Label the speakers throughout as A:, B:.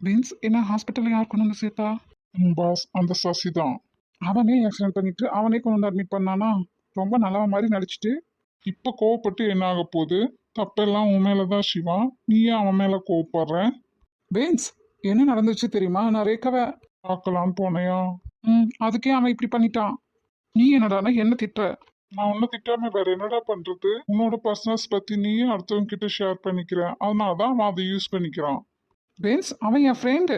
A: Means என்ன ஹாஸ்பிட்டலில் யார் கொண்டு வந்து சேர்த்தா?
B: பாஸ் அந்த சசி தான்.
A: அவனே ஆக்சிடென்ட் பண்ணிட்டு அவனே கொண்டு வந்து அட்மிட் பண்ணானா? ரொம்ப நல்லவ மாதிரி நடிச்சிட்டு.
B: இப்போ கோவப்பட்டு என்ன ஆக போகுது? தப்பெல்லாம் உன் மேலதான் சிவா. நீ ஏன் அவன் மேல கோவப்படுற?
A: பீன்ஸ், என்ன நடந்துச்சு தெரியுமா? நான் ரேக்காவை
B: பார்க்கலான்னு போனையா?
A: அதுக்கே அவன் இப்படி பண்ணிட்டான். நீ என்னடானா என்ன திட்டுற?
B: நான் ஒன்னும் திட்டாம வேற என்னடா பண்றது? உன்னோட பர்சனல்ஸ் பத்தி நீயே அடுத்தவங்க கிட்ட ஷேர் பண்ணிக்கிற, அதனாலதான் அவன் அதை யூஸ் பண்ணிக்கிறான்.
A: பீன்ஸ், அவன் என் ஃப்ரெண்டு.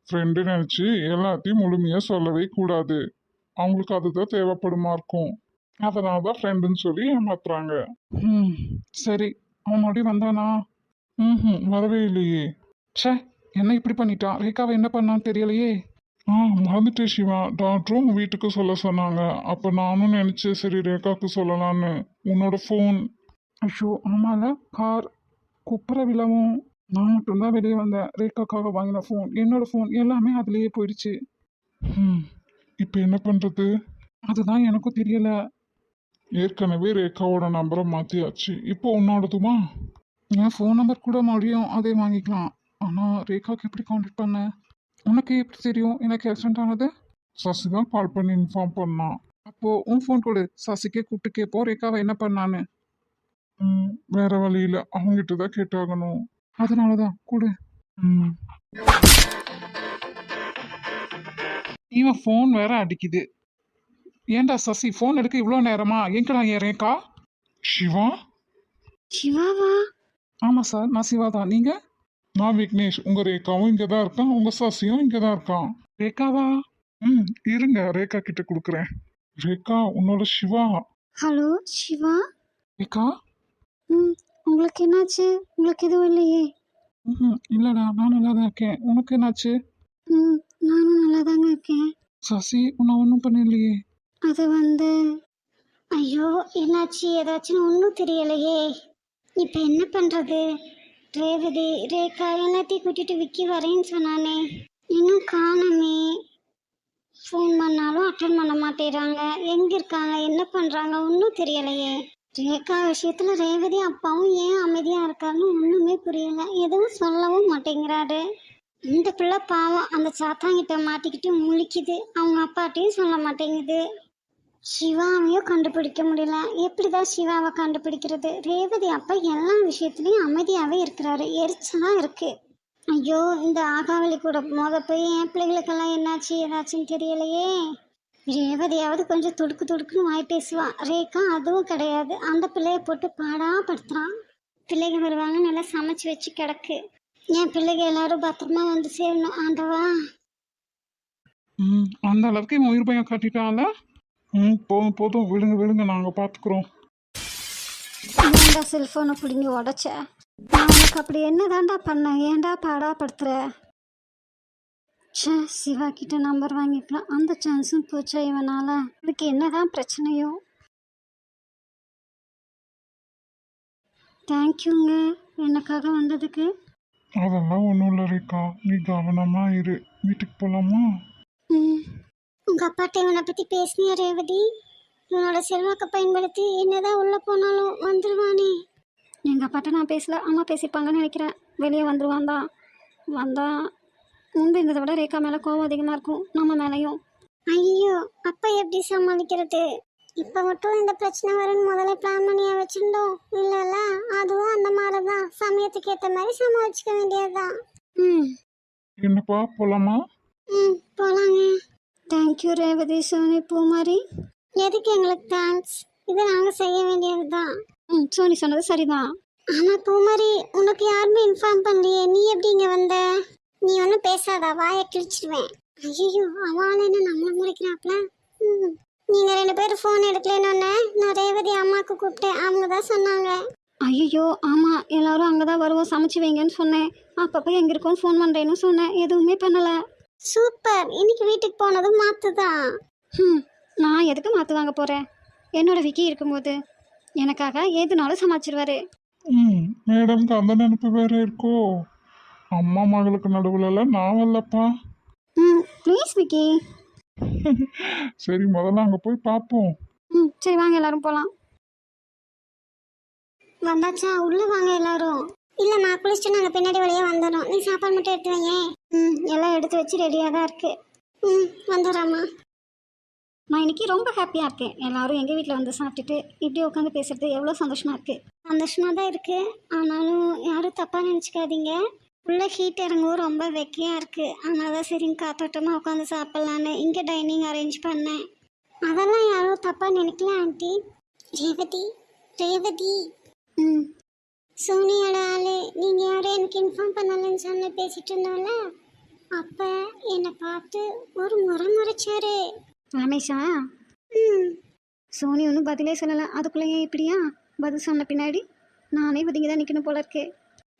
B: ஃப்ரெண்டு நினைச்சு எல்லாத்தையும் முழுமையா சொல்லவே கூடாது. அவங்களுக்கு அதுதான் தேவைப்படுமா இருக்கும். அதனாலதான் ஃப்ரெண்டுன்னு சொல்லி ஏமாத்துறாங்க.
A: சரி, அவன் மறுபடியும் வந்தானா?
B: வரவே இல்லையே.
A: ச்சே, என்ன இப்படி பண்ணிட்டான்? ரேகாவை என்ன பண்ணான்னு தெரியலையே.
B: மறந்துட்டேன் சிவா. டாக்டரும் வீட்டுக்கு சொல்ல சொன்னாங்க. அப்ப நானும் நினைச்சேன் சரி ரேகாக்கு சொல்லலான்னு. உன்னோட ஃபோன்.
A: ஐயோ ஆமால, கார் குப்புற விழவும் நான் மட்டும்தான் வெளியே வந்தேன். ரேகாக்காக வாங்கின ஃபோன், என்னோட ஃபோன் எல்லாமே அதுலேயே போயிடுச்சு.
B: இப்ப என்ன பண்றது?
A: அதுதான் எனக்கும் தெரியல.
B: ஏற்கனவே ரேகாவோட நம்பரை மாத்தியாச்சு. இப்போ உன்னோடதுமா?
A: என் ஃபோன் நம்பர் கூட மறுபடியும் அதே வாங்கிக்கலாம். ஆனால் ரேகாவுக்கு எப்படி கான்டாக்ட் பண்ண? உனக்கு எப்படி தெரியும் எனக்கு ஆக்சிடென்ட் ஆனது?
B: சசி தான் கால் பண்ணி இன்ஃபார்ம் பண்ணான்.
A: அப்போ உன் ஃபோன் கொடு, சசிக்கே கூப்பிட்டு கேட்போம் ரேகாவை என்ன பண்ணான்னு.
B: வேற வழியில அவங்ககிட்ட தான் கேட்டாகணும்.
A: அதனாலதான் கொடு. இவன் ஃபோன் வேற அடிக்குது. ஏண்டா சசி, ஃபோன் எடுக்க இவ்வளோ நேரமா? எங்கடா என் ரேகா?
B: சிவா?
C: சிவாவா?
A: ஆமா சார், நான் சிவா தான். நீங்க?
B: நான் விக்னேஷ். உங்க ரேகாவும் இங்கதான் இருக்கான், உங்க சசியும் இங்கதான் இருக்கான்.
A: ரேகாவா?
B: இருங்க ரேகா கிட்ட கொடுக்குறேன். ரேகா, உன்னோட சிவா.
C: ஹலோ சிவா.
A: ரேகா?
C: உங்களுக்கு என்னாச்சு? உங்களுக்கு எதுவும் இல்லையே?
A: இல்லடா, நான் நல்லா தான் இருக்கேன். உனக்கு என்னாச்சு?
C: நானும் நல்லா தாங்க இருக்கேன்.
A: சசி உன்னை ஒன்றும் பண்ணலையே?
C: அது ஐயோ என்னாச்சு ஏதாச்சும் ஒன்றும் தெரியலையே. இப்போ என்ன பண்ணுறது? ரேவதி ரேகா எல்லாத்தையும் கூட்டிட்டு விக்கி வரேன்னு சொன்னானே, இன்னும் காணமே. ஃபோன் பண்ணாலும் அட்டன் பண்ண மாட்டேறாங்க. எங்கே இருக்காங்க, என்ன பண்ணுறாங்க ஒன்றும் தெரியலையே. ரேகா விஷயத்துல ரேவதி அப்பாவும் ஏன் அமைதியா இருக்காருன்னு ஒண்ணுமே புரியல. எதுவும் சொல்லவும் மாட்டேங்கிறாரு. இந்த பிள்ளை பாவம் அந்த சாத்தாங்கிட்ட மாட்டிக்கிட்டு முழிக்குது. அவங்க அப்பாட்டையும் சொல்ல மாட்டேங்குது. சிவாவையும் கண்டுபிடிக்க முடியல. எப்படிதான் சிவாவை கண்டுபிடிக்கிறது? ரேவதி அப்பா எல்லா விஷயத்துலயும் அமைதியாவே இருக்கிறாரு. எரிச்சலா இருக்கு. ஐயோ, இந்த ஆகாவளி கூட போய் என் பிள்ளைகளுக்கெல்லாம் என்னாச்சு ஏதாச்சுன்னு தெரியலையே. ரேவதியாவது கொஞ்சம் துடுக்குன்னு வாய் பேசுவான். ரேகா அதுவும் கிடையாது. அந்த பிள்ளைய போட்டு பாடாப்படுத்துறான். பிள்ளைங்க வருவாங்க, நல்லா சமைச்சு வச்சு கிடக்கு. என் பிள்ளைங்க எல்லாரும் பத்திரமா வந்து சேரணும் ஆண்டவா.
A: அந்த அளவுக்கு இவன் உயிர் பயம் காட்டிட்டான்ல.
B: போதும் போதும், விழுங்க விழுங்க, நாங்க பாத்துக்கிறோம்.
C: ஏன்டா செல்போனை பிடிங்கி உடைச்ச? நான் உனக்கு அப்படி என்னதான்டா பண்ண? ஏன்டா பாடாப்படுத்துற? சிவா கிட்ட நம்பர் வாங்கிக்கலாம். அந்த சான்ஸும் போச்சா இவனால? இதுக்கு என்னதான் பிரச்சனையோ? தேங்க்யூங்க எனக்காக வந்ததுக்கு.
B: அதெல்லாம் ஒன்றும் இல்லை ரேகா, நீ கவனமா இரு. வீட்டுக்கு போலாமா?
C: உங்க அப்பாட்ட இவனை பத்தி பேசினியா ரேவதி? இவனோட செல்வாக்க பயன்படுத்தி என்னதான் உள்ள போனாலும் வந்துருவானே. எங்க அப்பாட்ட நான் பேசல, அம்மா பேசிப்பாங்கன்னு நினைக்கிறேன். வெளியே வந்துருவான் தான். வந்தா முன்பு இருந்ததை விட ரேகா மேலே கோவம் அதிகமாக இருக்கும், நம்ம மேலேயும். ஐயோ, அப்போ எப்படி சமாளிக்கிறது? இப்போ மட்டும் இந்த பிரச்சனை வரும்னு முதல்ல பிளான் பண்ணியா வச்சுருந்தோம் இல்லைல்ல? அதுவும் அந்த மாதிரி தான், சமயத்துக்கு ஏற்ற மாதிரி சமாளிச்சுக்க வேண்டியதுதான்.
B: என்னப்பா போலாமா?
C: போலாங்க. தேங்க்யூ ரேவதி சோனி பூமாரி. எதுக்கு எங்களுக்கு தேங்க்ஸ்? இதை நாங்கள் செய்ய வேண்டியது தான். சோனி சொன்னது சரிதான். ஆனால் பூமாரி, உனக்கு யாருமே இன்ஃபார்ம் பண்ணலையே, நீ எப்படி இங்கே வந்த? நீ ஒன்றும் பேசாதா, வாயை கிழிச்சிடுவேன். ஐயோ, அவள் என்ன நம்மளை முறைக்கிறாப்ல. நீங்கள் 2 பேரும் ஃபோன் எடுக்கலன்னு நான் ரேவதி அம்மாவுக்கு கூப்பிட்டேன். அவங்க தான் சொன்னாங்க. ஐயோ ஆமாம், எல்லாரும் அங்கே தான் வருவோம், சமைச்சு வைங்கன்னு சொன்னேன். அப்பப்போ எங்கே இருக்கோன்னு ஃபோன் பண்ணுறேன்னு சொன்னேன். எதுவுமே பண்ணலை. சூப்பர், இன்னைக்கு வீட்டுக்கு போனதும் மாற்றுதான். நான் எதுக்கு மாற்று வாங்க போகிறேன்? என்னோட விக்கி இருக்கும்போது எனக்காக ஏதுனாலும் சமாளிச்சிருவாரு.
B: மேடம்க்கு அந்த நினைப்பு வேற இருக்கோ? அம்மா மகளுக்கு நடுவுல நான் வரலப்பா.
C: ப்ளீஸ் விக்கி.
B: சரி, முதல்ல அங்கே போய் பார்ப்போம்.
C: சரி வாங்க எல்லாரும் போகலாம். வந்தாச்சா? உள்ள வாங்க எல்லாரும். இல்லைம்மா குளிச்சுட்டு நாங்கள் பின்னாடி வழியாக வந்துடுறோம். நீ சாப்பாடு மட்டும் எடுத்து வையேன். எல்லாம் எடுத்து வச்சு ரெடியாக தான் இருக்கு. வந்துடுறாம்மா.
D: நான் இன்னைக்கு ரொம்ப ஹாப்பியாக இருக்கேன். எல்லாரும் எங்கள் வீட்டில் வந்து சாப்பிட்டுட்டு இப்படி உட்காந்து பேசுறது எவ்வளோ சந்தோஷமாக இருக்குது.
C: சந்தோஷமாக தான் இருக்கு. ஆனாலும் யாரும் தப்பாக நினச்சிக்காதீங்க. உள்ள ஹீட் இறங்கவும் ரொம்ப வெக்கையாக இருக்குது. அதனால தான் சரி காத்தோட்டமாக உட்காந்து சாப்பிட்லான்னு இங்கே டைனிங் அரேஞ்ச் பண்ணேன். அதெல்லாம் யாரும் தப்பாக நினைக்கல ஆண்டி. ரேவதி ரேவதி சோனியோட ஆளு நீங்கள் யாரும் எனக்கு இன்ஃபார்ம் பண்ணலன்னு சொன்ன பேசிட்டு இருந்தோம்ல, அப்போ என்னை பார்த்து ஒரு முறைச்சாரு.
D: ரமேஷா,
C: ம்
D: சோனி ஒன்றும் பதிலே சொல்லலை. அதுக்குள்ளேயே இப்படியா பதில் சொன்ன பின்னாடி நானே ஒதுங்கி தான் நிற்கணும் போல இருக்கு.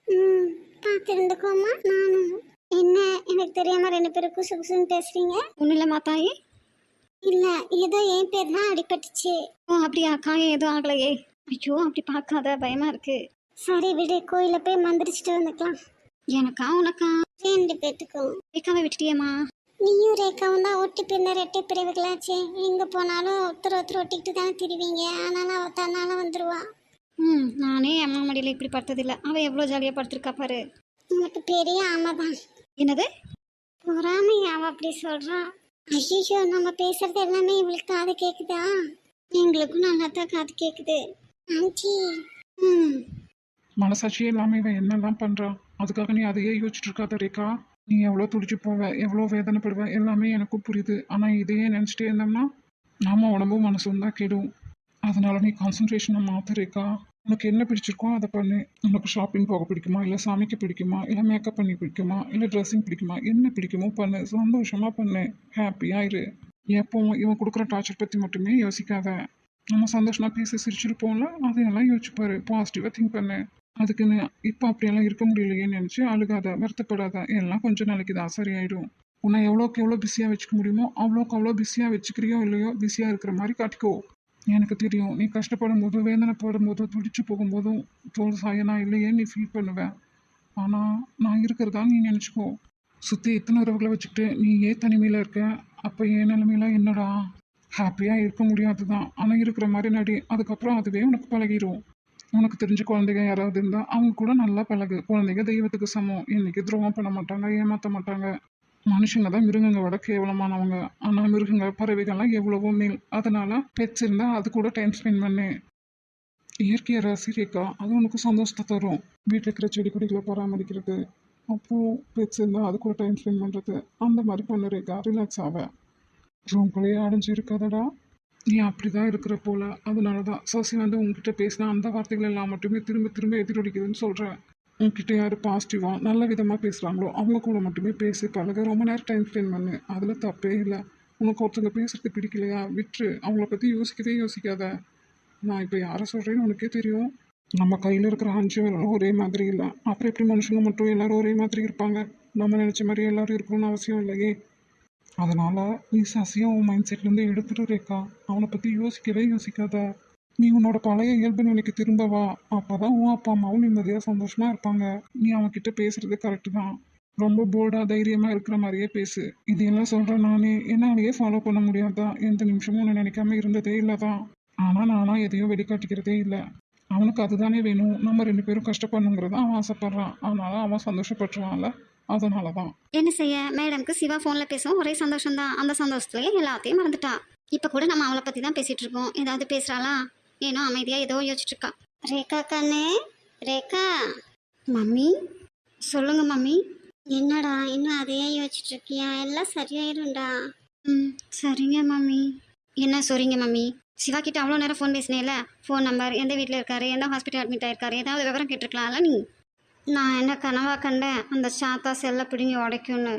C: ம் பார்த்துருந்துக்கோமா. நானும் என்ன எனக்கு தெரியாமல் 2 பேரும் குசு குசுன்னு பேசுகிறீங்க.
D: ஒன்றும் இல்லை மாத்தாயே.
C: இல்லை ஏதோ என் பேர் தான் அடிபட்டுச்சு.
D: ஓ அப்படியா, காயம் எதுவும் ஆகலையே. ஐயோ அப்படி பார்க்காத, பயமாக இருக்குது.
C: சரி விடு, கோயிலில் போய் மந்திரிச்சிட்டு வந்துக்கலாம்.
D: எனக்கா உனக்கா?
C: 2 பேத்துக்கும்.
D: ரேக்காவை விட்டுட்டியேம்மா.
C: நீயும் ரேக்காவும் தான் ஒட்டி பின்ன 2 பிரிவுகளாச்சே. எங்கே போனாலும் ஒருத்தர் ஒட்டிக்கிட்டு தானே திரிவீங்க. ஆனாலும் அவள் தன்னால வந்துடுவா.
D: நானே அம்மா மடியில் இப்படி படுத்ததில்லை. அவள் எவ்வளோ ஜாலியாக படுத்திருக்கா பாரு.
C: உனக்கு பெரிய ஆமை தான்.
D: என்னது?
C: பொறாமை அவள் அப்படி சொல்கிறா. ஐயோ நம்ம பேசுறது எல்லாமே இவளுக்கு காது கேட்குதா? எங்களுக்கும் நல்லா தான் காது கேட்குது ஆண்டி.
A: மனசாட்சியே இல்லாமல் இவன் என்னெல்லாம் பண்ணுறான். அதுக்காக நீ அதையே யோசிச்சுட்டு இருக்காத ரேகா. நீ எவ்வளோ துடிச்சு போவ, எவ்வளோ வேதனைப்படுவ, எல்லாமே எனக்கும் புரியுது. ஆனால் இதையே நினச்சிட்டே இருந்தோம்னா நாம உடம்பும் மனசும் தான் கெடும். அதனால நீ கான்சன்ட்ரேஷனை மாற்ற ரேகா. உனக்கு என்ன பிடிச்சிருக்கோ அதை பண்ணு. உனக்கு ஷாப்பிங் போக பிடிக்குமா, இல்லை சமைக்க பிடிக்குமா, இல்லை மேக்கப் பண்ணி பிடிக்குமா, இல்லை ட்ரெஸ்ஸிங் பிடிக்குமா, என்ன பிடிக்குமோ பண்ணு. சந்தோஷமாக பண்ணு, ஹாப்பியாக இரு. எப்பவும் இவன் கொடுக்குற டார்ச்சர் பற்றி மட்டுமே யோசிக்காத. நம்ம சந்தோஷமாக பேசி சிரிச்சிருப்போம்ல, அதையெல்லாம் யோசிச்சுப்பாரு. பாசிட்டிவாக திங்க் பண்ணு. அதுக்குன்னு இப்போ அப்படியெல்லாம் இருக்க முடியலையேன்னு நினச்சி அழுகாத, வருத்தப்படாத. எல்லாம் கொஞ்சம் நாளைக்கு தான் சரியாயிடும். உன்னை எவ்வளோக்கு எவ்வளோ பிஸியாக வச்சுக்க முடியுமோ அவ்வளோக்கு அவ்வளோ பிஸியாக வச்சுக்கிறியோ இல்லையோ, பிஸியாக இருக்கிற மாதிரி காட்டிக்கோ. எனக்கு தெரியும் நீ கஷ்டப்படும் போதும் வேதனைப்படும் போதும் துடிச்சு போகும்போதும் தோல் சாயனா இல்லையே நீ ஃபீல் பண்ணுவேன். ஆனால் நான் இருக்கிறதா நீ நினச்சிக்கோ. சுற்றி இத்தனை உறவுகளை வச்சுக்கிட்டு நீ ஏன் தனிமையில் இருக்க? அப்போ ஏன் நிலைமையில என்னடா? ஹாப்பியாக இருக்க முடியாது தான். ஆனால் இருக்கிற மாதிரி நடி. அதுக்கப்புறம் அதுவே உனக்கு பழகிடும். உனக்கு தெரிஞ்ச குழந்தைங்க யாராவது இருந்தால் அவங்க கூட நல்லா பழகு. குழந்தைங்க தெய்வத்துக்கு சமம். இன்னைக்கு துரோகம் பண்ண மாட்டாங்க, ஏமாற்ற மாட்டாங்க. மனுஷங்க தான் மிருகங்களை விட கேவலமானவங்க. ஆனால் மிருகங்கள் பறவைகள்லாம் எவ்வளவோ மேல். அதனால பெட்ஸ் இருந்தால் அது கூட டைம் ஸ்பெண்ட் பண்ணு. இயற்கையை ரசிக்கா, அது உனக்கு சந்தோஷத்தை தரும். வீட்டில் இருக்கிற செடி கொடிகளை பராமரிக்கிறது, அப்போது பெட்ஸ் இருந்தால் அது கூட டைம் ஸ்பெண்ட் பண்ணுறது, அந்த மாதிரி பண்ணு ரேக்கா. ரிலாக்ஸ் ஆக ரூம்குள்ளேயே அடைஞ்சு இருக்காதடா. நீ அப்படி தான் இருக்கிற போல. அதனால தான் சசி வந்து உங்ககிட்ட பேசினா அந்த வார்த்தைகள் எல்லாம் மட்டுமே திரும்ப திரும்ப எதிரொலிக்குதுன்னு சொல்கிறேன். உங்ககிட்ட யார் பாசிட்டிவாக நல்ல விதமாக பேசுகிறாங்களோ அவங்க கூட மட்டுமே பேசி பழக. ரொம்ப நேரம் டைம் ஸ்பெண்ட் பண்ணு. அதில் தப்பே இல்லை. உனக்கு ஒருத்தவங்க பேசுறது பிடிக்கலையா விட்டுரு. அவங்கள பற்றி யோசிக்கவே யோசிக்காத. நான் இப்போ யாரை சொல்கிறேன்னு உனக்கே தெரியும். நம்ம கையில் இருக்கிற 5 விரலும் ஒரே மாதிரி இல்லை. அப்புறம் எப்படி மனுஷங்க மட்டும் எல்லோரும் ஒரே மாதிரி இருப்பாங்க? நம்ம நினச்ச மாதிரி எல்லோரும் இருக்கணும்னு அவசியம் இல்லையே. அதனால் நீ சசியை உன் மைண்ட் செட்லேருந்து எடுத்துட்டு ரேக்கா. அவனை பற்றி யோசிக்கவே யோசிக்காத. நீ உன்னோட பழைய இயல்பு நிலைக்கு திரும்ப வா. அப்போ தான் உன் அப்பா அம்மாவும் நிம்மதியாக சந்தோஷமாக இருப்பாங்க. நீ அவன்கிட்ட பேசுறது கரெக்டு தான். ரொம்ப போல்டாக தைரியமாக இருக்கிற மாதிரியே பேசு. இதையெல்லாம் சொல்கிறேன் நானே. என்னாலேயே ஃபாலோ பண்ண முடியாதான். எந்த நிமிஷமும் உன்னை நினைக்காம இருந்ததே இல்லை தான். ஆனால் நானாக எதையும் வெளிக்காட்டிக்கிறதே இல்லை. அவனுக்கு அதுதானே வேணும். நம்ம 2 பேரும் கஷ்டப்படணுங்கிறத அவன் ஆசைப்பட்றான். அதனால அவன் சந்தோஷப்பட்டுருவான்ல. அதனால தான்.
D: என்ன செய்ய, மேடம்க்கு சிவா ஃபோனில் பேசுவோம் ஒரே சந்தோஷம்தான். அந்த சந்தோஷத்துலேயே எல்லாத்தையும் மறந்துட்டா. இப்போ கூட நம்ம அவளை பற்றி தான் பேசிகிட்டு இருக்கோம். ஏதாவது பேசுகிறாளா? ஏனோ அமைதியாக ஏதோ யோசிச்சுட்டு இருக்கா.
C: ரேகா கண்ணு, ரேகா.
D: மம்மி சொல்லுங்க மம்மி.
C: என்னடா இன்னும் அதையே யோசிச்சுட்டு இருக்கியா? எல்லாம் சரியாயிரும்டா.
D: சரிங்க மம்மி. என்ன சரிங்க மம்மி? சிவா கிட்ட அவ்வளோ நேரம் ஃபோன் பேசினேல. ஃபோன் நம்பர், எந்த வீட்டில் இருக்காரு, எந்த ஹாஸ்பிட்டல் அட்மிட் ஆயிருக்காரு, ஏதாவது விவரம் கேட்டிருக்கலாம்ல நீ? நான் என்ன கனவா கண்டேன் அந்த சாத்தா செல்ல பிடிங்கி உடைக்கும்னு?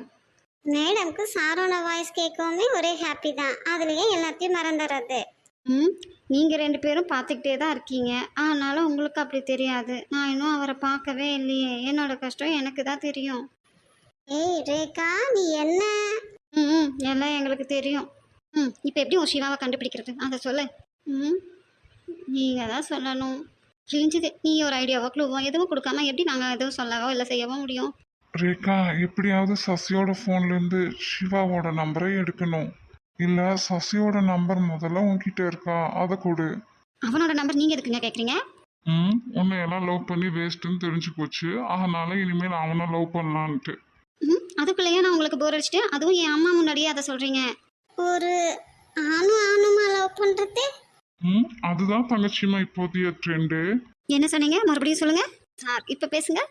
C: மேடம்க்கு சாரோட வாய்ஸ் கேட்கவுமே ஒரே ஹாப்பி தான். அதுலேயே எல்லாத்தையும் மறந்துடுறது.
D: நீங்கள் 2 பேரும் பார்த்துக்கிட்டே தான் இருக்கீங்க. அதனால உங்களுக்கு அப்படி தெரியாது. நான் இன்னும் அவரை பார்க்கவே இல்லையே. என்னோட கஷ்டம் எனக்கு தான் தெரியும்.
C: ஏய் ரேகா, நீ என்ன?
D: எல்லாம் எங்களுக்கு தெரியும். இப்போ எப்படி ஒரு சிவாவை கண்டுபிடிக்கிறது அதை சொல்லு. நீங்கள் தான் சொல்லணும். கிழிஞ்சுது. நீ ஒரு ஐடியாவோ க்ளூவோ எதுவும் கொடுக்காம எப்படி நாங்கள் எதுவும் சொல்லவோ இல்லை செய்யவோ முடியும்?
B: ரேகா, எப்படியாவது சசியோட ஃபோன்லேருந்து சிவாவோட நம்பரை எடுக்கணும். இல்லை சசியோட நம்பர் முதல்ல உன்கிட்ட இருக்கா, அதை கொடு.
D: அவனோட நம்பர் நீங்கள் எதுக்குங்க கேட்குறீங்க?
B: உன்னை எல்லாம் லவ் பண்ணி வேஸ்ட்டுன்னு தெரிஞ்சு போச்சு. அதனால இனிமேல் அவனை லவ் பண்ணலான்ட்டு.
D: அதுக்குள்ளேயே நான் உங்களுக்கு போர் அடிச்சுட்டு அதுவும் என் அம்மா முன்னாடியே அதை சொல்கிறீங்க.
C: ஒரு ஆணுமா லவ் பண்ணுறது?
B: அதுதான் தங்கச்சிமா இப்போதைய ட்ரெண்டு.
D: என்ன சொன்னீங்க? மறுபடியும் சொல்லுங்க சார். இப்போ பேசுங்க.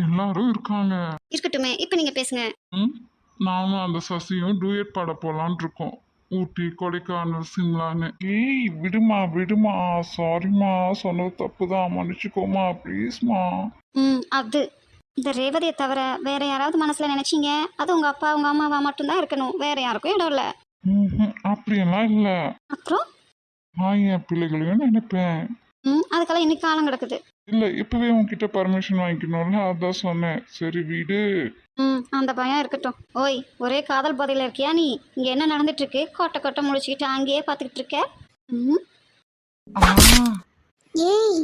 B: எல்லாரும் இருக்காங்க.
D: இருக்கட்டுமே, இப்போ நீங்கள் பேசுங்க.
B: நானும் அந்த சசியும் டூயட் பாட போலான் இருக்கோம். ஊட்டி, கொடைக்கானல், சிம்லான்னு. ஏய் விடுமா விடுமா, சாரிம்மா, சொன்னது தப்புதான், மன்னிச்சுக்கோமா ப்ளீஸ்மா.
D: அது இந்த ரேவதியை தவிர வேற யாராவது மனசில் நினச்சிங்க அது உங்கள் அப்பா உங்கள் அம்மாவா மட்டும்தான் இருக்கணும், வேற யாருக்கும் இடம் இல்லை.
B: அப்படியெல்லாம் இல்லை.
D: அப்புறம்
B: நான் என் பிள்ளைகளையும் நினைப்பேன்.
D: அதுக்கெல்லாம் இன்னைக்கு காலம் கிடக்குது.
B: இல்லை இப்பவே உன்கிட்ட பர்மிஷன் வாங்கிக்கணும்ல, அதான் சொன்னேன். சரி வீடு.
D: அந்த பயம் இருக்கட்டும். ஓய், ஒரே காதல் போதையில் இருக்கியா நீ? இங்கே என்ன நடந்துட்டு இருக்கு? கொட்டை கொட்டை முடிச்சுக்கிட்டு அங்கேயே பார்த்துக்கிட்டு இருக்க.
C: ஏய்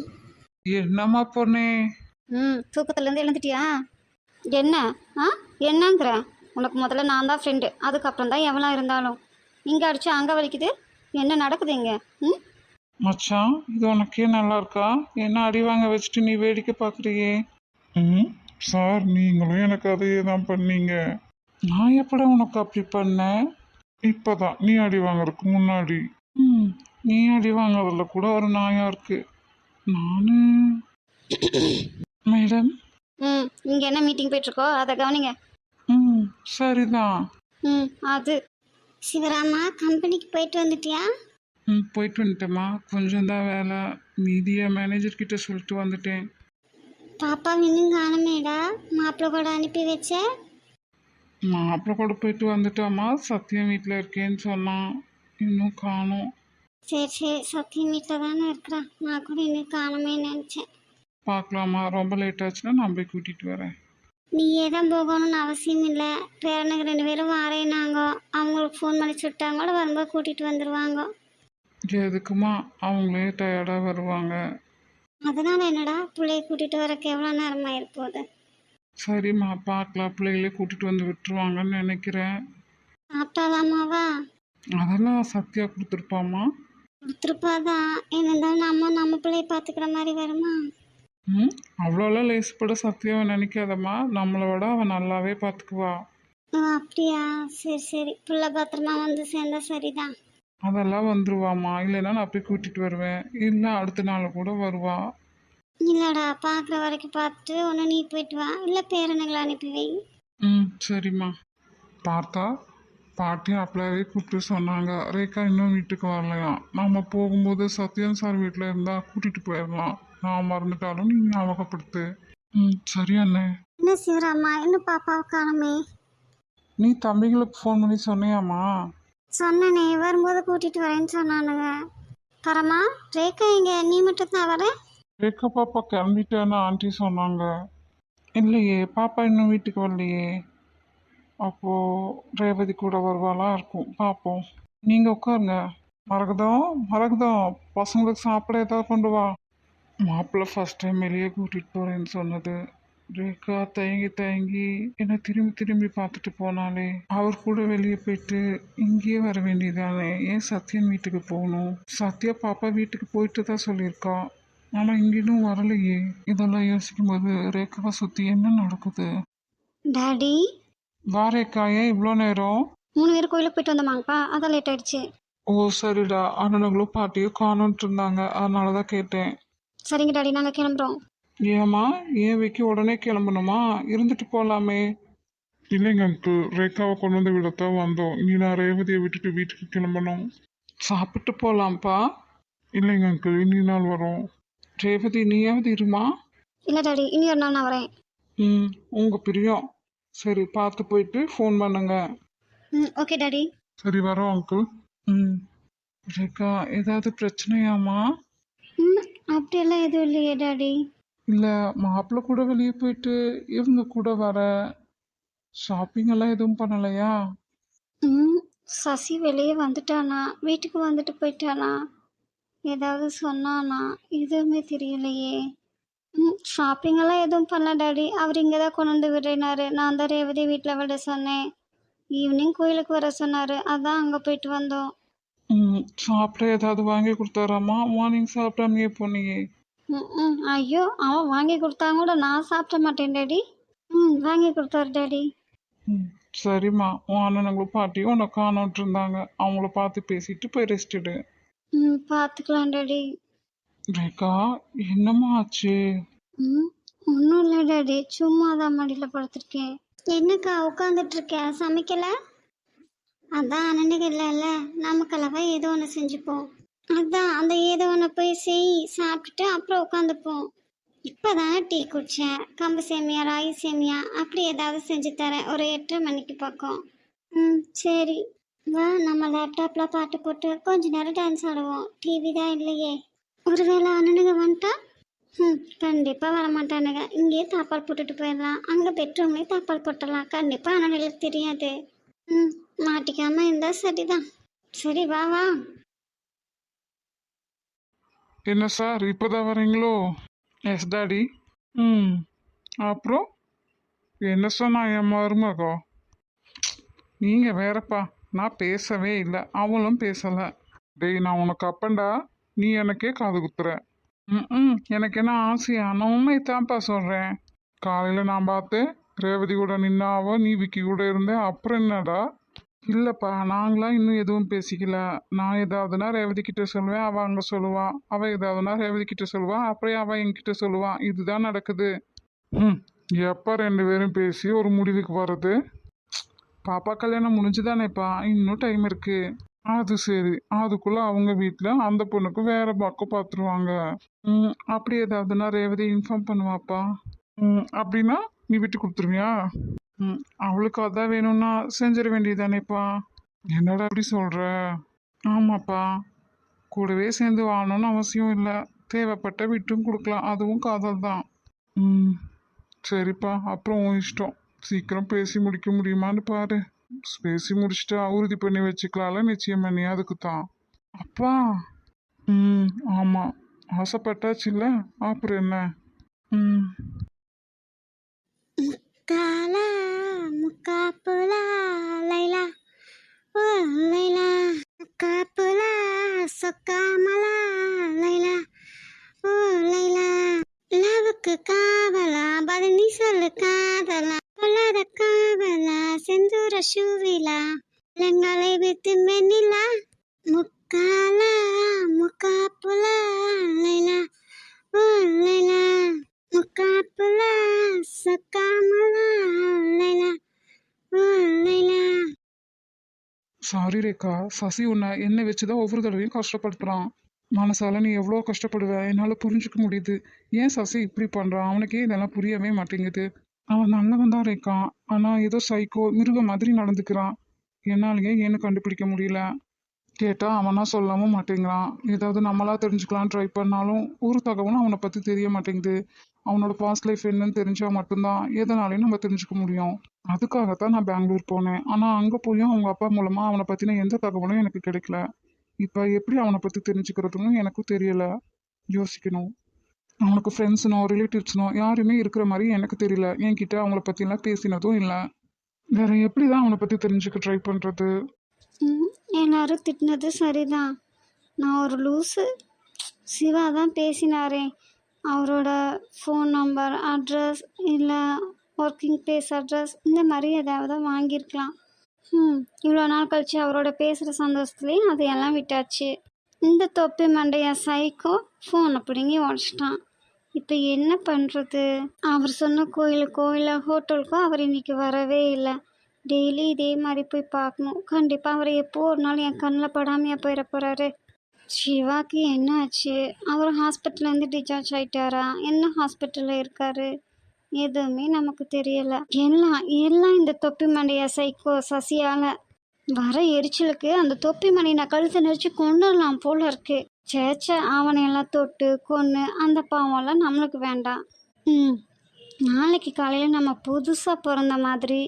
A: என்னம்மா பொண்ணே?
D: தூக்கத்துலேருந்து எழுந்துட்டியா? என்ன என்னங்கிற? உனக்கு முதல்ல நான் தான் ஃப்ரெண்டு, அதுக்கப்புறம் தான் எவ்வளோ இருந்தாலும். இங்கே அடிச்சு அங்கே வலிக்குது. என்ன நடக்குது இங்கே?
A: மச்சான், இது உனக்கே நல்லா இருக்கா? என்ன அடி வாங்க வச்சுட்டு நீ வேடிக்கை பார்க்குறியே?
B: சார் நீங்களும் எனக்கு அதையே தான் பண்ணீங்க.
A: நான் எப்படா உனக்கு அப்படி பண்ணேன்?
B: இப்போதான் நீ அடி வாங்குறதுக்கு முன்னாடி.
A: நீ அடி வாங்குறதுல கூட ஒரு நியாயம் இருக்கு. நானு மேடம்.
D: இங்கே என்ன மீட்டிங் போயிட்டுருக்கோ அதை கவனிங்க.
A: சரிதான்.
D: அது
C: சிவராமா, கம்பெனிக்கு போயிட்டு வந்துட்டியா?
A: போயிட்டு வந்துட்டேம்மா. கொஞ்சம் தான் வேலை, மீதியை மேனேஜர்கிட்ட சொல்லிட்டு வந்துட்டேன்.
C: பாப்பா இன்னும் காணமேடா? மாப்பிள்ளை கூட அனுப்பி வச்ச?
A: மாப்பிள்ளை கூட போயிட்டு வந்துட்டாம்மா. சத்தியம் வீட்டில் இருக்கேன்னு சொன்னான், இன்னும் காணோம்.
C: சரி சரி, சத்தியம் வீட்டில் தானே இருக்கிறான். நான் கூட இன்னும் காணமே நினச்சேன்.
A: பார்க்கலாமா? ரொம்ப லேட் ஆச்சுன்னா நான் போய் கூட்டிகிட்டு வரேன்.
C: நீயே தான் போகணும்னு அவசியம் இல்லை. பேரனுக்கு 2 பேரும் வாரேனாங்க. அவங்களுக்கு ஃபோன் பண்ணி சுட்டாங்க, வரும்போது கூட்டிகிட்டு வந்துடுவாங்க.
A: எதுக்குமா? அவங்களே டயர்டாக வருவாங்க.
C: அதனால என்னடா, பிள்ளைய கூட்டிகிட்டு வரக்கு எவ்வளோ நேரமாக இருப்போது?
A: சரிம்மா, பார்க்கலாம். பிள்ளைகளே கூட்டிகிட்டு வந்து விட்டுருவாங்கன்னு நினைக்கிறேன்.
C: சாப்பிட்டாதாமாவா?
A: அதெல்லாம் சத்தியா கொடுத்துருப்பாம்மா.
C: கொடுத்துருப்பாதான். என்ன இருந்தாலும் நம்ம பிள்ளைய பார்த்துக்கிற மாதிரி வருமா?
A: அவ்வளோலாம் லேசுப்பட சத்தியாவை நினைக்காதம்மா. நம்மளை விட அவன் நல்லாவே பார்த்துக்குவா.
C: ஓ அப்படியா? சரி சரி, பிள்ளை பத்திரமா வந்து சேர்ந்தா சரிதான்.
A: அதெல்லாம் வந்துருவாம்மா. இல்லைன்னா நான் போய் கூட்டிகிட்டு வருவேன். இல்லை அடுத்த நாள் கூட வருவா.
C: இல்லைடா, பார்க்குற வரைக்கும் பார்த்துட்டு ஒன்று நீ போயிட்டு வா, இல்லை பேரனுங்களை அனுப்பி வை.
A: சரிம்மா. பார்த்தா பாட்டி அப்பளாவே கூப்பிட்டு சொன்னாங்க, ரேகா இன்னும் வீட்டுக்கு வரலையா. நம்ம போகும்போது சத்யன் சார் வீட்டில் இருந்தால் கூட்டிகிட்டு போயிடலாம். நான் மறந்துட்டாலும் நீ ஞாபகப்படுத்து. சரி அண்ணே.
C: என்ன சிவராமா, இன்னும் பாப்பாவை காணுமே?
A: நீ தம்பிங்களுக்கு ஃபோன் பண்ணி சொன்னியாம்மா?
C: சொன்னனே, வரும்போது கூட்டிகிட்டு வரேன்னு சொன்னானுங்க. பரமா, ரேக்கா எங்க? நீ மட்டும் தான் வர?
A: ரேகா பாப்பா கிளம்பிட்டேன்னு ஆண்டி சொன்னாங்க. இல்லையே, பாப்பா இன்னும் வீட்டுக்கு வரலையே. அப்போது ரேவதி கூட வருவாளா இருக்கும், பார்ப்போம். நீங்கள் உட்காருங்க. மரகதம் பசங்களுக்கு சாப்பிட ஏதாவது கொண்டு வா. மாப்பிள்ளை ஃபஸ்ட் டைம் வெளியே கூட்டிகிட்டு போகிறேன்னு சொன்னது. ரேகா தயங்கி என்னை திரும்பி பார்த்துட்டு போனாலே. அவர் கூட வெளியே போயிட்டு இங்கேயே வர வேண்டியதானே? ஏன் சத்யன் வீட்டுக்கு போகணும்? சத்யா பாப்பா வீட்டுக்கு போயிட்டு தான் சொல்லியிருக்கா. ஆனால் இங்கே இன்னும் வரலையே. இதெல்லாம் யோசிக்கும்போது ரேகாவை சுற்றி என்ன நடக்குது?
D: டாடி
A: வா ரேகா, ஏன் இவ்வளோ நேரம்?
D: 3 பேர் கோயிலுக்கு போயிட்டு வந்தோமாங்கப்பா, அதான் லேட் ஆயிடுச்சு.
A: ஓ சரிடா. அண்ணனுங்களும் பாட்டியும் காணோன்ட்டு இருந்தாங்க, அதனால தான் கேட்டேன்.
D: சரிங்க டாடி, நாங்கள் கிளம்புறோம்.
A: ஏம்மா, ஏன் வைக்க உடனே கிளம்பணுமா? இருந்துட்டு போகலாமே.
B: இல்லைங்க அங்கிள், ரேகாவை கொண்டு வந்து விடத்தான் வந்தோம். நீ நான் ரேவதியை விட்டுட்டு வீட்டுக்கு கிளம்பணும்.
A: சாப்பிட்டு போகலாம்ப்பா.
B: இல்லைங்க அங்கிள், இன்னி நாள் வரோம்.
A: ரேவதி நீயாவது இருமா.
D: இல்லை டாடி, இனி ஒரு நாள் நான் வரேன்.
A: உங்கள் பிரியம். சரி, பார்த்து போயிட்டு ஃபோன் பண்ணுங்க.
D: Okay daddy.
B: சரி வரோம் அங்கிள்.
A: ரேகா, ஏதாவது பிரச்சனையாம்மா?
D: அப்படியெல்லாம் எதுவும் இல்லையே டாடி.
A: இல்லை, மாப்பிள்ளை கூட வெளியே போயிட்டு இவங்க கூட வர ஷாப்பிங் எல்லாம் எதுவும் பண்ணலையா?
D: சசி வெளியே வந்துட்டானா? வீட்டுக்கு வந்துட்டு போயிட்டானா? ஏதாவது சொன்னானா? எதுவுமே தெரியலையே. ஷாப்பிங்கெல்லாம் எதுவும் பண்ணல டாடி. அவர் இங்கே தான் கொண்டு வந்து விடுறாரு. நான் தான் ரேவதி வீட்டில் விட சொன்னேன். ஈவினிங் கோயிலுக்கு வர சொன்னார், அதான் அங்கே போயிட்டு வந்தோம்.
A: சாப்பிட ஏதாவது வாங்கி கொடுத்தாராம்மா? மார்னிங் சாப்பிடாமையே போனியே.
D: ம் ஐயோ அவன் வாங்கி கொடுத்தா கூட நான் சாப்பிட மாட்டேன் டாடி. வாங்கி கொடுத்தாரு டாடி.
A: ம் சரிம்மா, உன் அண்ணனுங்களும் பாட்டியும் உன்னை காணோன்ட்டு இருந்தாங்க. அவங்கள பார்த்து பேசிட்டு போய் ரெஸ்ட் எடு.
D: பார்த்துக்கலாம் டாடி.
A: ரேகா, என்னம்மா ஆச்சு?
D: ஒன்றும் இல்லை டாடி, சும்மா தான் மடியில் படுத்திருக்கேன்.
C: என்னக்கா உட்காந்துட்டு இருக்க, சமைக்கல? அதான் அண்ணனுக்கு இல்லைல்ல, நமக்கல்லவா ஏதோ ஒன்று செஞ்சுப்போம். அதான் அந்த ஏதோ ஒன்று போய் சாப்பிட்டுட்டு அப்புறம் உட்காந்துப்போம். இப்போதானே டீ குடித்தேன். கம்பு சேமியா, ராகி சேமியா அப்படி ஏதாவது செஞ்சு தரேன் ஒரு 8:30 மணிக்கு பக்கம். சரி, வா நம்ம லேப்டாப்பில் பாட்டு போட்டு கொஞ்ச நேரம் டான்ஸ் ஆடுவோம். டிவி தான் இல்லையே. ஒருவேளை அண்ணனுங்க வந்துட்டா? கண்டிப்பாக வரமாட்டானுங்க. இங்கேயே தாப்பால் போட்டுட்டு போயிடலாம். அங்கே பெட்ரூம்லேயே தாப்பால் போட்டுடலாம். கண்டிப்பாக அண்ணனுங்களுக்கு தெரியாது. மாட்டிக்காம இருந்தா சரிதான். சரி வா வா.
A: என்ன சார், இப்போதான் வரீங்களோ? Yes daddy. ம் அப்புறம் என்ன சொன்னா என் மருமகோ? நீங்கள் வேறப்பா, நான் பேசவே இல்லை, அவளும் பேசலை. டேய், நான் உனக்கு அப்பண்டா, நீ எனக்கே காது குத்துற. எனக்கு என்ன ஆசையா? நான் உண்மை தான்ப்பா சொல்கிறேன். காலையில் நான் பார்த்தேன், ரேவதி கூட நின்னாவோ, நீ விக்கி கூட இருந்தேன். அப்புறம் என்னடா? இல்லைப்பா, நாங்களாம் இன்னும் எதுவும் பேசிக்கல. நான் ஏதாவதுனா ரேவதி கிட்ட சொல்லுவேன், அவள் அங்கே சொல்லுவான். அவள் ஏதாவதுனா ரேவதி கிட்ட சொல்லுவான், அப்புறம் அவள் என்கிட்ட சொல்லுவான். இதுதான் நடக்குது. எப்போ 2 பேரும் பேசி ஒரு முடிவுக்கு வர்றது? பாப்பா கல்யாணம் முடிஞ்சுதானேப்பா, இன்னும் டைம் இருக்கு. அது சரி, அதுக்குள்ள அவங்க வீட்டில் அந்த பொண்ணுக்கு வேற பக்கம் பார்த்துருவாங்க. அப்படி ஏதாவதுனா ரேவதி இன்ஃபார்ம் பண்ணுவாப்பா. அப்படின்னா நீ விட்டு கொடுத்துருவியா? அவளுக்கு அதான் வேணும்னா செஞ்சிட வேண்டியதானேப்பா. என்னடா அப்படி சொல்ற? ஆமாப்பா, கூடவே சேர்ந்து வாழணும்னு அவசியம் இல்லை. தேவைப்பட்ட விட்டும் கொடுக்கலாம், அதுவும் காதல் தான். சரிப்பா, அப்புறம் உன் இஷ்டம். சீக்கிரம் பேசி முடிக்க முடியுமான்னு பாரு. பேசி முடிச்சுட்டா உறுதி பண்ணி வச்சுக்கலாம்ல, நிச்சயம் பண்ணி. அதுக்கு தான். அப்பா. ஆமாம், ஆசைப்பட்டாச்சுல்ல, அப்புறம் என்ன?
C: முக்காலா முக்காப்புலா லைலா, ஓ லைலா, முக்காப்புலா சொக்காமலா லைலா, ஓ லைலா. லவுக்கு காவலா பதினி சொல்லு காதலா, பொல்லாத காவலா செந்தூர ஷூவிலா, லங்களை with மென்னிலா. Mukkala முக்காப்புலா Laila, O Laila, முக்காப்புலா சொக்காமலா Laila, O Laila.
A: Sorry Rekha, Sasi உன்னை என்னை வச்சுதான் ஒவ்வொரு தடவையும் கஷ்டப்படுத்துறான். மனசால நீ எவ்வளோ கஷ்டப்படுவ என்னால் புரிஞ்சுக்க முடியுது. ஏன் சசி இப்படி பண்ணுறான்? அவனுக்கே இதெல்லாம் புரியவே மாட்டேங்குது. அவன் நல்லவன் தான் ரேகா, ஆனால் ஏதோ சைக்கோ மிருகம் மாதிரி நடந்துக்கிறான். என்னாலேயே ஏன்னு கண்டுபிடிக்க முடியல. கேட்டால் அவனா சொல்லவும் மாட்டேங்கிறான். ஏதாவது நம்மளா தெரிஞ்சுக்கலான்னு ட்ரை பண்ணாலும் ஒரு தகவலும் அவனை பற்றி தெரிய மாட்டேங்குது. அவனோட பாஸ்ட் லைஃப் என்னன்னு தெரிஞ்சால் மட்டும்தான் எதனாலையும் நம்ம தெரிஞ்சுக்க முடியும். அதுக்காகத்தான் நான் பெங்களூர் போனேன். ஆனால் அங்கே போயும் அவங்க அப்பா மூலமாக அவனை பற்றின எந்த தகவலும் எனக்கு கிடைக்கல. இப்போ எப்படி அவனை பற்றி தெரிஞ்சுக்கிறதுன்னு எனக்கும் தெரியல. யோசிக்கணும். அவனுக்கு ஃப்ரெண்ட்ஸுனோ ரிலேட்டிவ்ஸ்னோ யாருமே இருக்கிற மாதிரி எனக்கு தெரியல. என்கிட்ட அவங்கள பற்றிலாம் பேசினதும் இல்லை. வேற எப்படி தான் அவனை பற்றி தெரிஞ்சுக்க ட்ரை பண்ணுறது?
D: எல்லாரும் திட்டினது சரிதான். நான் ஒரு லூஸு. சிவா தான் பேசினாரே, அவரோட ஃபோன் நம்பர், அட்ரஸ், இல்லை ஒர்க்கிங் பிளேஸ் அட்ரஸ், இந்த மாதிரி ஏதாவது வாங்கியிருக்கலாம். இவ்வளோ நாள் கழிச்சு அவரோட பேசுகிற சந்தோஷத்துலேயே அதையெல்லாம் விட்டாச்சு. இந்த தொப்பி மண்டைய சைக்கோ ஃபோனை பிடுங்கி உடச்சிட்டான். இப்போ என்ன பண்ணுறது? அவர் சொன்ன கோயிலுக்கோ இல்லை ஹோட்டலுக்கோ அவர் இன்னைக்கு வரவே இல்லை. டெய்லி இதே மாதிரி போய் பார்க்கணும். கண்டிப்பாக அவர் எப்போ ஒரு நாள் என் கண்ணில் படாமையாக போயிட போகிறாரு. சிவாக்கு என்ன ஆச்சு? அவர் ஹாஸ்பிட்டல்லேருந்து டிஸ்சார்ஜ் ஆகிட்டாரா? என்ன ஹாஸ்பிட்டலில் இருக்காரு? எதுவுமே நமக்கு தெரியலை. எல்லாம் இந்த தொப்பி மண்டைய சைக்கோ சசியால். வர எரிச்சலுக்கு அந்த தொப்பி மணி நான் கழுத்தை நெரிச்சு கொண்டுடலாம் போல இருக்கு. சேச்ச, அவனையெல்லாம் தொட்டு கொன்று அந்த பாவம்லாம் நம்மளுக்கு வேண்டாம். நாளைக்கு காலையில் நம்ம புதுசாக பிறந்த மாதிரி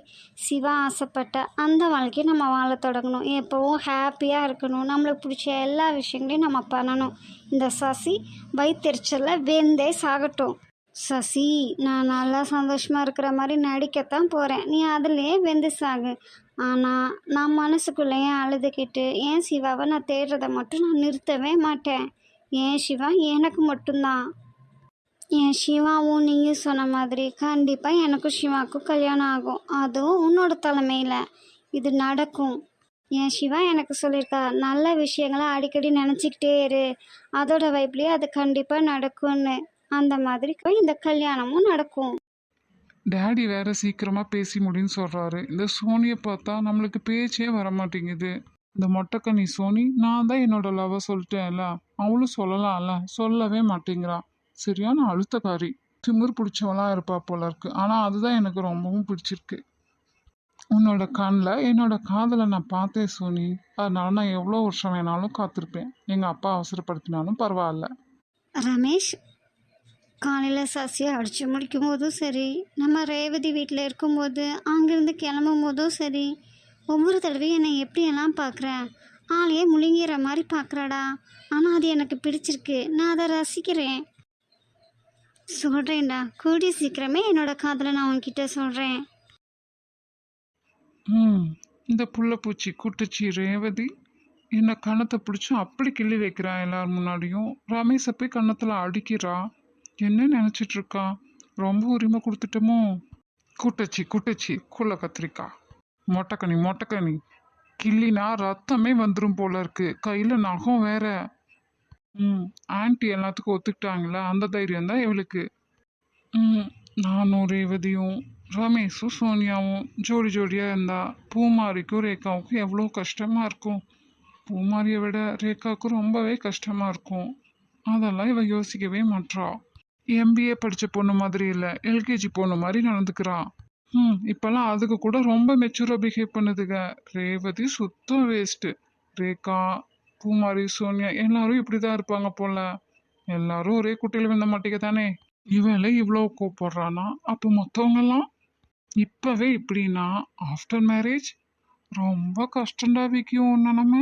D: சிவா ஆசைப்பட்ட அந்த வாழ்க்கையை நம்ம வாழ தொடங்கணும். எப்போவும் ஹாப்பியாக இருக்கணும். நம்மளுக்கு பிடிச்ச எல்லா விஷயங்களையும் நம்ம பண்ணணும். இந்த சசி வயிற்றெரிச்சலில் வெந்தே சாகட்டும். சசி, நான் நல்லா சந்தோஷமாக இருக்கிற மாதிரி நடிக்கத்தான் போகிறேன். நீ அதுலேயே வெந்து சாகு. ஆனால் நான் மனசுக்குள்ளேயே அழுதுகிட்டு ஏன் சிவாவை நான் தேடுறதை மட்டும் நான் நிறுத்தவே மாட்டேன். ஏன் சிவா எனக்கு மட்டும்தான்.
C: என் சிவாவும் நீங்கள் சொன்ன மாதிரி கண்டிப்பாக எனக்கும் சிவாவுக்கும் கல்யாணம் ஆகும். அதுவும் உன்னோட தலைமையில் இது நடக்கும். என் சிவா எனக்கு சொல்லியிருக்கா, நல்ல விஷயங்களை அடிக்கடி நினச்சிக்கிட்டே இரு, அதோட வைப்லேயே அது கண்டிப்பாக நடக்கும்னு. அந்த மாதிரி இந்த கல்யாணமும் நடக்கும்.
A: டேடி வேற சீக்கிரமா பேசி முடின்னு சொல்றாரு. இந்த சோனியை பார்த்தா நம்மளுக்கு பேச்சே வர மாட்டேங்குது. இந்த மொட்டைக்கண்ணி சோனி, நான் தான் என்னோட லவ் சொல்லிட்டேன்ல, அவளும் சொல்லலாம்ல, சொல்லவே மாட்டேங்கிறா. சரியான அழுத்தக்காரி, திமிர் பிடிச்சவளா இருப்பா போல இருக்கு. ஆனா அதுதான் எனக்கு ரொம்பவும் பிடிச்சிருக்கு. உன்னோட கண்ணில் என்னோட காதலை நான் பார்த்தேன் சோனி. அதனால நான் எவ்வளோ வருஷம் வேணாலும் காத்திருப்பேன். எங்கள் அப்பா அவசரப்படுத்தினாலும் பரவாயில்ல.
C: ரமேஷ், காலையில் சசியை அடித்து முடிக்கும் போதும் சரி, நம்ம ரேவதி வீட்டில் இருக்கும்போது அங்கேருந்து கிளம்பும் போதும் சரி, ஒவ்வொரு தடவையும் என்னை எப்படியெல்லாம் பார்க்குறேன். ஆளையே முழுங்கிற மாதிரி பார்க்குறாடா. ஆனால் அது எனக்கு பிடிச்சிருக்கு, நான் அதை ரசிக்கிறேன். சொல்கிறேன்டா, கூடிய சீக்கிரமே என்னோட காதலை நான் உன்கிட்ட சொல்கிறேன்.
A: இந்த புள்ளப்பூச்சி குட்டுச்சி ரேவதி என்னை கன்னத்தை பிடிச்சி அப்படி கிள்ளி வைக்கிறா. எல்லார் முன்னாடியும் ரமேஷை போய் கன்னத்தில் அடிக்கிறா. என்ன நினச்சிட்டு இருக்கா? ரொம்ப உரிமை கொடுத்துட்டோமோ? குட்டச்சி குட்டச்சி குள்ள கத்திரிக்கா, மொட்டைக்கனி மொட்டைக்கனி, கிள்ளினா ரத்தமே வந்துடும் போல இருக்கு. கையில் நகம் வேற. ஆன்ட்டி எல்லாத்துக்கும் ஒத்துக்கிட்டாங்களா, அந்த தைரியம் தான் இவளுக்கு. நானும் ரேவதியும் ரமேஷும் சோனியாவும் ஜோடி ஜோடியாக இருந்தா பூமாரிக்கும் ரேகாவுக்கும் எவ்வளோ கஷ்டமாக இருக்கும். பூமாரியை விட ரேகாவுக்கு ரொம்பவே கஷ்டமாக இருக்கும். அதெல்லாம் இவ யோசிக்கவே மாட்றா. எம்பிஏ படித்த பொண்ணு மாதிரி இல்லை, எல்கேஜி பொண்ணு மாதிரி நடந்துக்கிறா. இப்போல்லாம் அதுக்கு கூட ரொம்ப மெச்சூராக பிஹேவ் பண்ணுதுங்க. ரேவதி சுத்தம் வேஸ்ட்டு. ரேகா, பூமாரி, சோனியா எல்லாரும் இப்படி தான் இருப்பாங்க போல. எல்லாரும் ஒரே குட்டையில் விழுந்த மாட்டேங்க தானே. இவளே இவ்வளோ கோப்படுறானா, அப்போ மற்றவங்கெல்லாம் இப்போவே இப்படின்னா ஆஃப்டர் மேரேஜ் ரொம்ப கஷ்டண்டா விக்கும். நம்ம